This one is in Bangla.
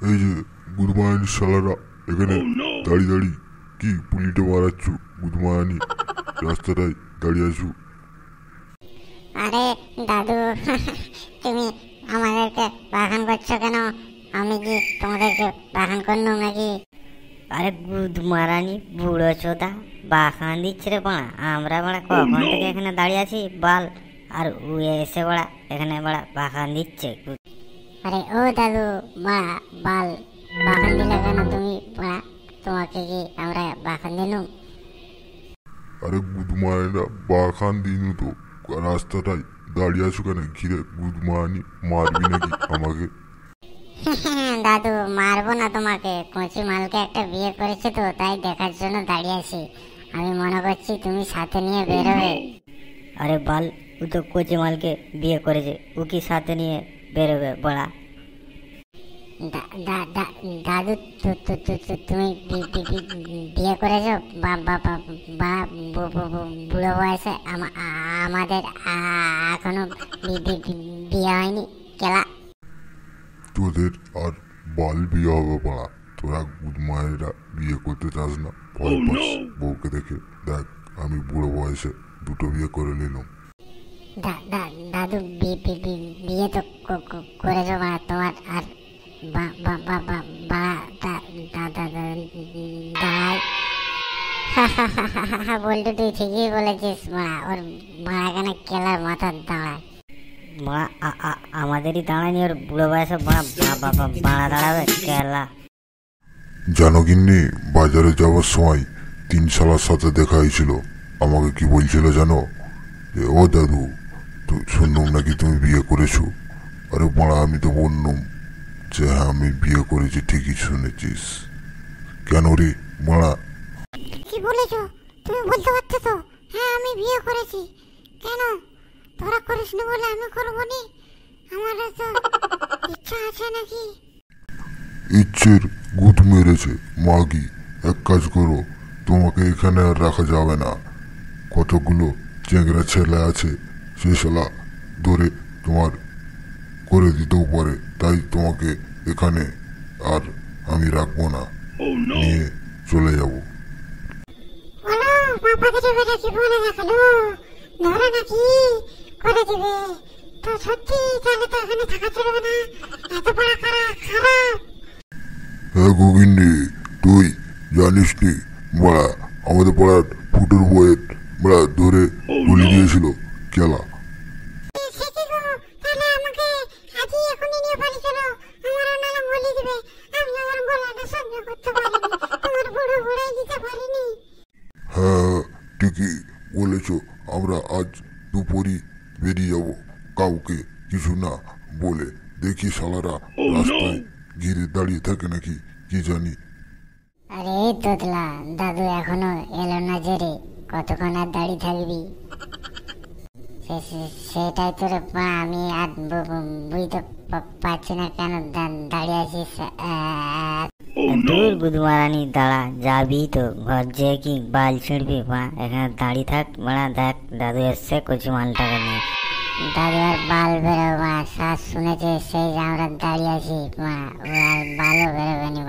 এই যে গুদমারানি শালারা এখানে দাঁড়িয়ে দাঁড়িয়ে কি পুলিটা মারাচ্ছ? গুদমারানি রাস্তাটায় দাঁড়িয়ে আছো। আরে দাদু তুমি আমাদেরকে বাগান করছো কেন? আমি কি তোমাদেরকে বাগান করলাম নাকি? আরে গুদমারানি বুড়ো চোদা বাখান দিচ্ছে রে বাড়া। আমরা বাড়া কখন থেকে এখানে দাঁড়িয়ে আছি বাল, আর ও এসে বাড়া এখানে বাড়া বাখান দিচ্ছে। আরে ও দাদু বাল বাগান দিলে কেন তুমি? তোমাকে কি আমরা বাগান দিলুম? আরে গুদমারানিরা বাখান দিনু তো, রাস্তাটায় দাঁড়িয়ে আছো কেন ঘিরে? গুদমারানি মারবি নাকি আমাকে? দাদু মারবো না তোমাকে, কচি মালকে একটা বিয়ে করেছে তো তাই দেখার জন্য দাঁড়িয়ে আছি। আমি মনে করছি তুমি সাথে নিয়ে বেরোবে। আরে বাল, ও তো কচি মালকে বিয়ে করেছে, ও কি সাথে নিয়ে বেরোবে বড়া? দাদু তুমি বিয়ে করেছো বুড়ো বয়সে? আমাদের এখনো বিয়ে হয়নি কেলা। তোদের আর বাল বিয়ে হবে পাড়া। তোরা গুদমারানিরা বিয়ে করতে চাস না, ভয় পাস বউকে দেখে। দেখ আমি বুড়ো বয়সে দুটো বিয়ে করে নিলাম। দাদু বিয়ে তো করেছো তোমার আর বলতো তুই ঠিকই বলেছিস ওর এখানে কেলার মাথার দাঁড়ায়। আমাদেরই দাঁড়ায়নি, ওর বুড়ো বয়সে বাড়া দাঁড়াবে কেলা। জানো গিন্নি, বাজারে যাওয়ার সময় তিন শালার সাথে দেখা হয়েছিল। আমাকে কি বলছিল জানো? ও দাদু শুনলাম নাকি তুমি বিয়ে করেছো। আরে বাড়া আমি তো বললাম যে হ্যাঁ আমি বিয়ে করেছি। ঠিকই শুনেছিস। কেন রে বাড়া? কি বলেছো? তুমি বলতে পারছো তো? হ্যাঁ আমি বিয়ে করেছি। কেন? তোরা করিস না বলে আমি করবো নি? আমার তো ইচ্ছা আছে নাকি? ইচ্ছের গুদ মেরেছে মাগি। এক কাজ করো, তোমাকে এখানে আর রাখা যাবে না। কতগুলো চেংড়া ছেলে আছে, সে শালা ধরে তোমার করে দিতেও পারে। তাই তোমাকে এখানে আর আমি রাখবো না, নিয়ে চলে যাবো। হ্যাঁ গোবিন্দি, তুই জানিস নি বড়া আমাদের পাড়ার ফুটোর বইয়ের বড়া ধরে গুলি দিয়েছিল কেলা। হ্যাঁ ঠিকই বলেছ। আমরা আজ দুপুরই বেরিয়ে যাব, কাউকে কিছু না বলে। দেখি শালারা রাস্তায় ঘিরে দাঁড়িয়ে থাকে নাকি কি জানি। আরে তোতলা দাদু এখনো এলো না যে রে, কতক্ষণ আর দাঁড়িয়ে থাকবি? সেটাই তোর আমি আর বুঝতে পারছি না কেন দাঁড়িয়ে আছিস। দূর গুদমারানি দাঁড়া, যাবি তো ঘর যে কি বাল ছিঁড়বি? এখানে দাঁড়িয়ে থাক বাড়া। দেখ দাদু এসছে কচি মালটাকে নিয়ে। দাদু আর বাল বেরোবে শ্বাস শুনেছে সেই যে আমরা দাঁড়িয়ে আছি, ও আর বালও বেরোবে নি।